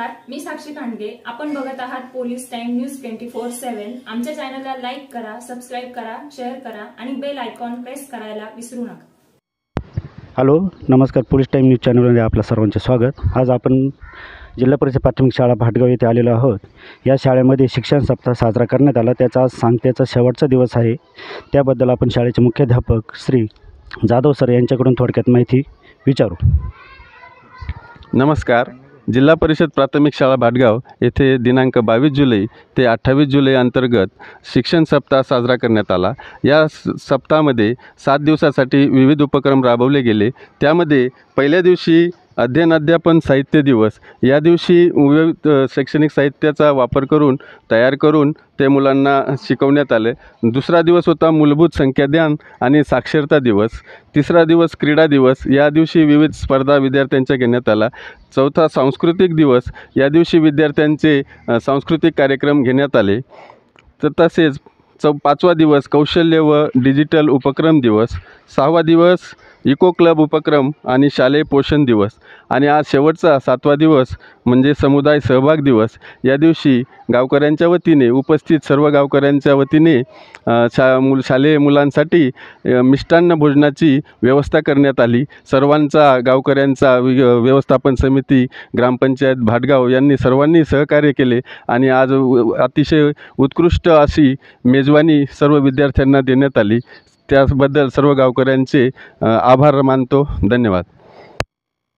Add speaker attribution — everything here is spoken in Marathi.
Speaker 1: नमस्कार, मी साक्षी खांडगे। आपण बघत आहात पोलीस टाइम न्यूज 24/7। आमच्या चॅनलला लाईक करा, सबस्क्राइब करा, शेअर करा आणि बेल आयकॉन प्रेस करायला विसरू नका।
Speaker 2: हॅलो, नमस्कार। पोलीस टाइम न्यूज चॅनलमध्ये आपल्या सर्वांचे स्वागत। आज आपण जिल्हा परिषद प्राथमिक शाळा भाटगाव येथे आलेलो आहोत। या शाळेमध्ये शिक्षण सप्ताह साजरा करण्यात आला। त्याचा आज सांगतेचा शेवटचा दिवस आहे। त्याबद्दल आपण शाळेचे मुख्याध्यापक श्री जाधव सर यांच्याकडून थोडक्यात माहिती विचारू।
Speaker 3: नमस्कार। जिल्हा परिषद प्राथमिक शाळा भाटगाव येथे दिनांक 22 जुलै ते 28 जुलै अंतर्गत शिक्षण सप्ताह साजरा करण्यात आला। या सप्ताहामध्ये 7 दिवसासाठी विविध उपक्रम राबवले गेले। त्यामध्ये पहिल्या दिवशी अध्ययन अध्यापन साहित्य दिवस, या दिवशी विविध शैक्षणिक साहित्याचा वापर करून तयार करून ते मुलांना शिकवण्यात आले। दुसरा दिवस होता मूलभूत संख्याज्ञान आणि साक्षरता दिवस। तिसरा दिवस क्रीडा दिवस, या दिवशी विविध स्पर्धा विद्यार्थ्यांच्या घेण्यात आला। चौथा सांस्कृतिक दिवस, या दिवशी विद्यार्थ्यांचे सांस्कृतिक कार्यक्रम घेण्यात आले। तसेच पाचवा दिवस कौशल्य व डिजिटल उपक्रम दिवस, 6वा दिवस इको क्लब उपक्रम आणि शालेय पोषण दिवस आणि आज शेवटचा 7वा दिवस म्हणजे समुदाय सहभाग दिवस। या दिवशी गावकऱ्यांच्या वतीने उपस्थित सर्व गावकऱ्यांच्या वतीने शालेय मुलांसाठी मिष्टान्न भोजनाची व्यवस्था करण्यात आली। सर्वांचा गावकऱ्यांचा व्यवस्थापन समिती, ग्रामपंचायत भाटगाव यांनी सर्वांनी सहकार्य केले आणि आज अतिशय उत्कृष्ट अशी मेजवानी सर्व विद्यार्थ्यांना देण्यात आली। त्याबद्दल सर्व गावकऱ्यांचे आभार मानतो। धन्यवाद।